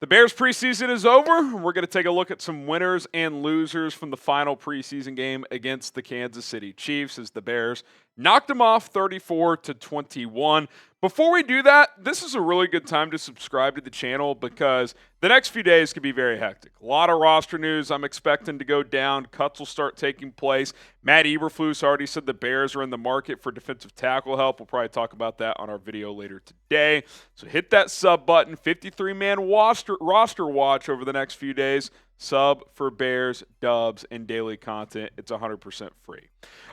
Bears preseason is over. We're going to take a look at some winners and losers from the final preseason game against the Kansas City Chiefs as the Bears knocked them off 34-21. Before we do that, this is a really good time to subscribe to the channel because the next few days could be very hectic. A lot of roster news I'm expecting to go down. Cuts will start taking place. Matt Eberflus already said the Bears are in the market for defensive tackle help. We'll probably talk about that on our video later today. So hit that sub button, 53-man roster watch over the next few days. Sub for Bears, dubs, and daily content. It's 100% free.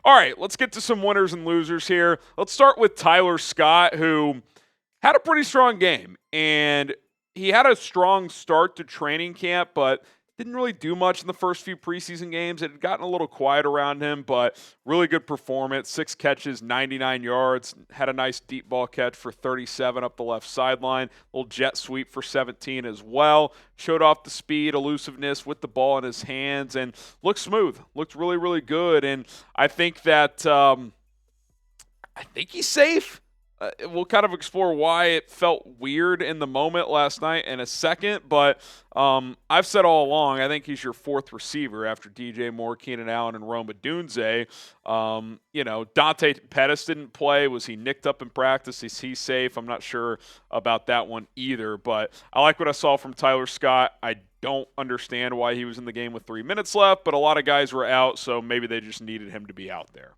All right, let's get to some winners and losers here. Let's start with Tyler Scott, who had a pretty strong game. And he had a strong start to training camp, but didn't really do much in the first few preseason games. It had gotten a little quiet around him, but really good performance. 6 catches, 99 yards. Had a nice deep ball catch for 37 up the left sideline. Little jet sweep for 17 as well. Showed off the speed, elusiveness with the ball in his hands, and looked smooth. Looked really, really good. And I think that I think he's safe. We'll kind of explore why it felt weird in the moment last night in a second, but I've said all along, I think he's your 4th receiver after DJ Moore, Keenan Allen, and Rome Odunze. Dante Pettis didn't play. Was he nicked up in practice? Is he safe? I'm not sure about that one either, but I like what I saw from Tyler Scott. I don't understand why he was in the game with 3 minutes left, but a lot of guys were out, so maybe they just needed him to be out there.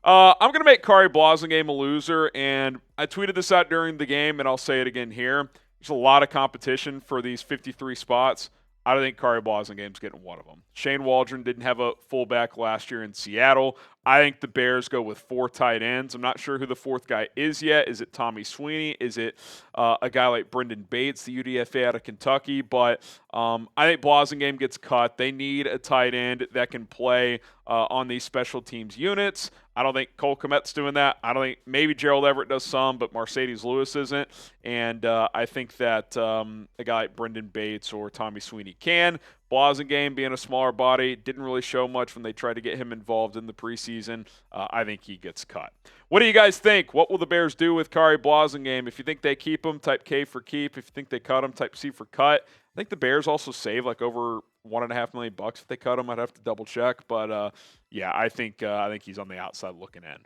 I'm going to make Khari Blasingame a loser, and I tweeted this out during the game, and I'll say it again here. There's a lot of competition for these 53 spots. I don't think Khari Blasingame's getting one of them. Shane Waldron didn't have a fullback last year in Seattle. I think the Bears go with 4 tight ends. I'm not sure who the 4th guy is yet. Is it Tommy Sweeney? Is it a guy like Brendan Bates, the UDFA out of Kentucky? But I think Blasingame gets cut. They need a tight end that can play on these special teams units. I don't think Cole Kmet's doing that. I don't think maybe Gerald Everett does some, but Mercedes Lewis isn't. And I think that a guy like Brendan Bates or Tommy Sweeney can. Blasingame, being a smaller body, didn't really show much when they tried to get him involved in the preseason. I think he gets cut. What do you guys think? What will the Bears do with Khari Blasingame? If you think they keep him, type K for keep. If you think they cut him, type C for cut. I think the Bears also save like over $1.5 million if they cut him. I'd have to double check, but yeah, I think he's on the outside looking in.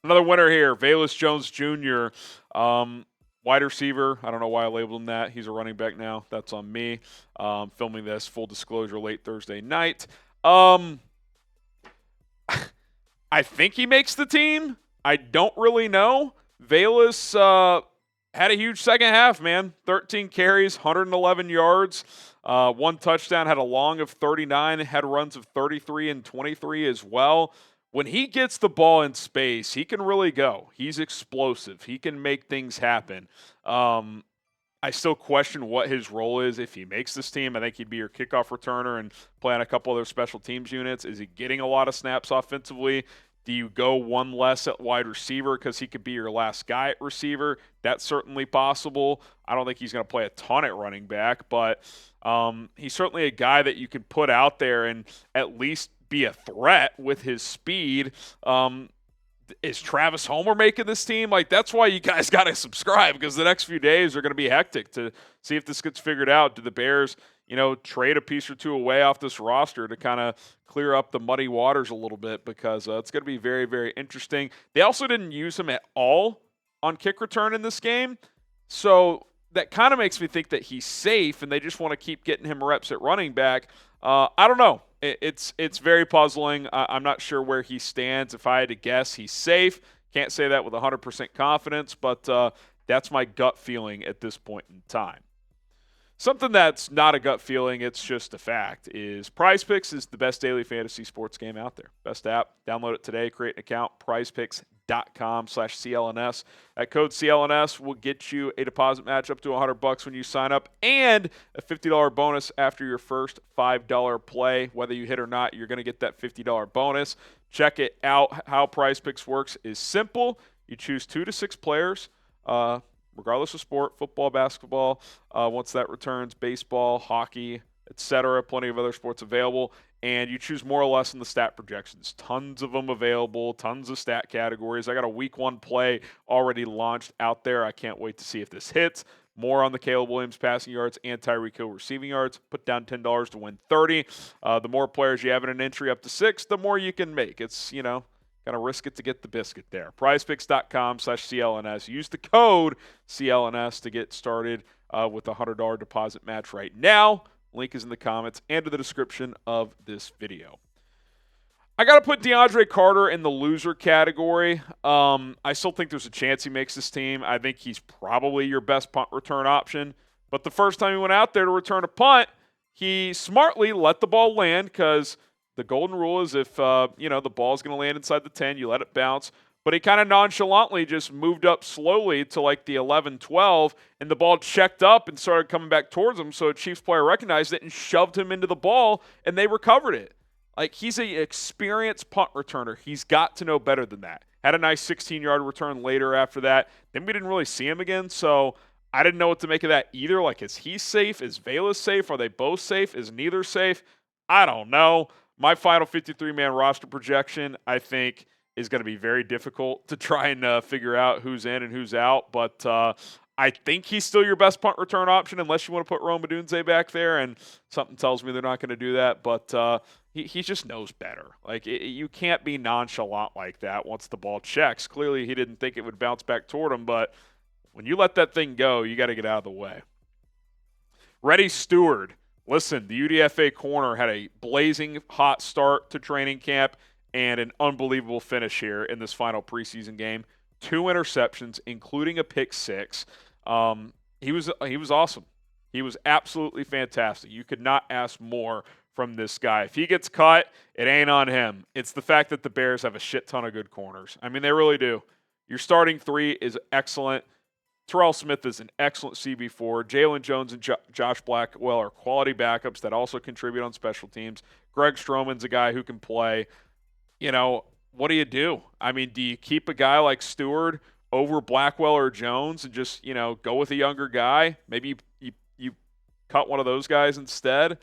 Another winner here, Velus Jones Jr. Wide receiver. I don't know why I labeled him that. He's a running back now. That's on me. Filming this, full disclosure, late Thursday night. I think he makes the team. I don't really know. Velus had a huge second half, man. 13 carries, 111 yards, 1 touchdown, had a long of 39, had runs of 33 and 23 as well. When he gets the ball in space, he can really go. He's explosive. He can make things happen. I still question what his role is if he makes this team. I think he'd be your kickoff returner and play on a couple other special teams units. Is he getting a lot of snaps offensively? Do you go one less at wide receiver because he could be your last guy at receiver? That's certainly possible. I don't think he's going to play a ton at running back, but he's certainly a guy that you can put out there and at least be a threat with his speed. Is Travis Homer making this team? Like, that's why you guys got to subscribe, because the next few days are going to be hectic to see if this gets figured out. Do the Bears, trade a piece or two away off this roster to kind of clear up the muddy waters a little bit, because it's going to be very, very interesting. They also didn't use him at all on kick return in this game, so that kind of makes me think that he's safe, and they just want to keep getting him reps at running back. I don't know. It's very puzzling. I'm not sure where he stands. If I had to guess, he's safe. Can't say that with 100% confidence, but that's my gut feeling at this point in time. Something that's not a gut feeling, it's just a fact, is PrizePicks is the best daily fantasy sports game out there. Best app. Download it today. Create an account. PrizePicks.com/CLNS. That code CLNS will get you a deposit match up to $100 when you sign up, and a $50 bonus after your first $5 play. Whether you hit or not, you're going to get that $50 bonus. Check it out. How PrizePicks works is simple. You choose 2 to 6 players, regardless of sport, football, basketball, once that returns, baseball, hockey, etc. Plenty of other sports available. And you choose more or less in the stat projections. Tons of them available, tons of stat categories. I got a week 1 play already launched out there. I can't wait to see if this hits. more on the Caleb Williams passing yards and Tyreek Hill receiving yards. Put down $10 to win 30. The more players you have in an entry up to 6, the more you can make. It's, got to risk it to get the biscuit there. PrizePicks.com/CLNS. Use the code CLNS to get started with a $100 deposit match right now. Link is in the comments and in the description of this video. I got to put DeAndre Carter in the loser category. I still think there's a chance he makes this team. I think he's probably your best punt return option. But the first time he went out there to return a punt, he smartly let the ball land because the golden rule is if, the ball's going to land inside the 10, you let it bounce. But he kind of nonchalantly just moved up slowly to like the 11, 12, and the ball checked up and started coming back towards him. So a Chiefs player recognized it and shoved him into the ball, and they recovered it. Like, he's an experienced punt returner. He's got to know better than that. Had a nice 16-yard return later after that. Then we didn't really see him again, so I didn't know what to make of that either. Like, is he safe? Is Velus safe? Are they both safe? Is neither safe? I don't know. My final 53-man roster projection, I think, is going to be very difficult to try and figure out who's in and who's out. But I think he's still your best punt return option unless you want to put Rome Odunze back there, and something tells me they're not going to do that. But he just knows better. Like, you can't be nonchalant like that once the ball checks. Clearly, he didn't think it would bounce back toward him, but when you let that thing go, you got to get out of the way. Reddy Steward. Listen, the UDFA corner had a blazing hot start to training camp and an unbelievable finish here in this final preseason game. 2 interceptions, including a pick 6. He was awesome. He was absolutely fantastic. You could not ask more from this guy. If he gets cut, it ain't on him. It's the fact that the Bears have a shit ton of good corners. I mean, they really do. Your starting 3 is excellent. Terrell Smith is an excellent CB4. Jalen Jones and Josh Blackwell are quality backups that also contribute on special teams. Greg Stroman's a guy who can play. What do you do? I mean, do you keep a guy like Steward over Blackwell or Jones and just, go with a younger guy? Maybe you cut one of those guys instead.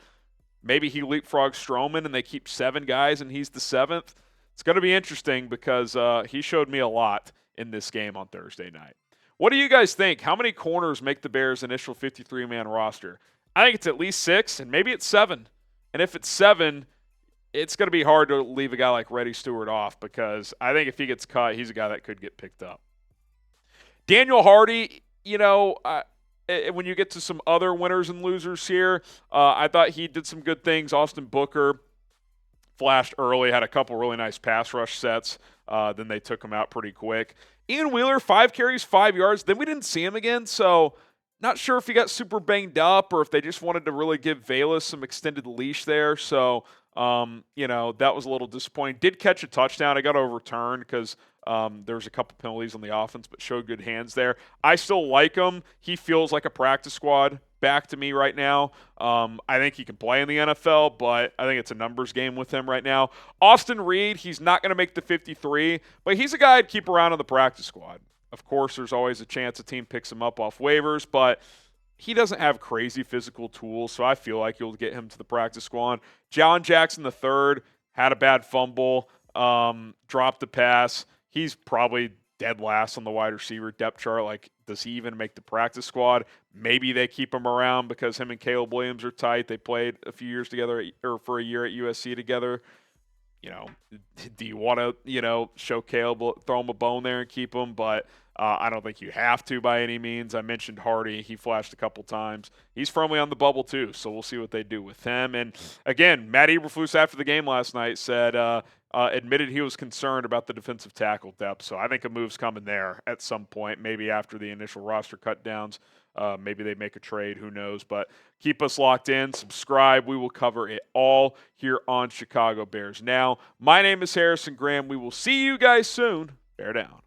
Maybe he leapfrogs Stroman and they keep 7 guys and he's the 7th. It's going to be interesting because he showed me a lot in this game on Thursday night. What do you guys think? How many corners make the Bears' initial 53-man roster? I think it's at least 6, and maybe it's 7. And if it's 7, it's going to be hard to leave a guy like Reddy Steward off because I think if he gets cut, he's a guy that could get picked up. Daniel Hardy, when you get to some other winners and losers here, I thought he did some good things. Austin Booker flashed early, had a couple really nice pass rush sets. Then they took him out pretty quick. Ian Wheeler, 5 carries, 5 yards. Then we didn't see him again, so not sure if he got super banged up or if they just wanted to really give Velus some extended leash there. So, that was a little disappointing. Did catch a touchdown. I got overturned because there was a couple penalties on the offense, but showed good hands there. I still like him. He feels like a practice squad back to me right now. I think he can play in the NFL, but I think it's a numbers game with him right now. Austin Reed, he's not going to make the 53, but he's a guy I'd keep around on the practice squad. Of course, there's always a chance a team picks him up off waivers, but he doesn't have crazy physical tools, so I feel like you'll get him to the practice squad. John Jackson III had a bad fumble, dropped the pass. He's probably dead last on the wide receiver depth chart. Like, does he even make the practice squad? Maybe they keep him around because him and Caleb Williams are tight. They played a few years together, or for a year at USC together. Do you want to, show Caleb, throw him a bone there and keep him? But I don't think you have to by any means. I mentioned Hardy. He flashed a couple times. He's firmly on the bubble too, so we'll see what they do with him. And, again, Matt Eberflus after the game last night said admitted he was concerned about the defensive tackle depth. So I think a move's coming there at some point, maybe after the initial roster cut downs. Maybe they make a trade. Who knows? But keep us locked in. Subscribe. We will cover it all here on Chicago Bears Now. My name is Harrison Graham. We will see you guys soon. Bear down.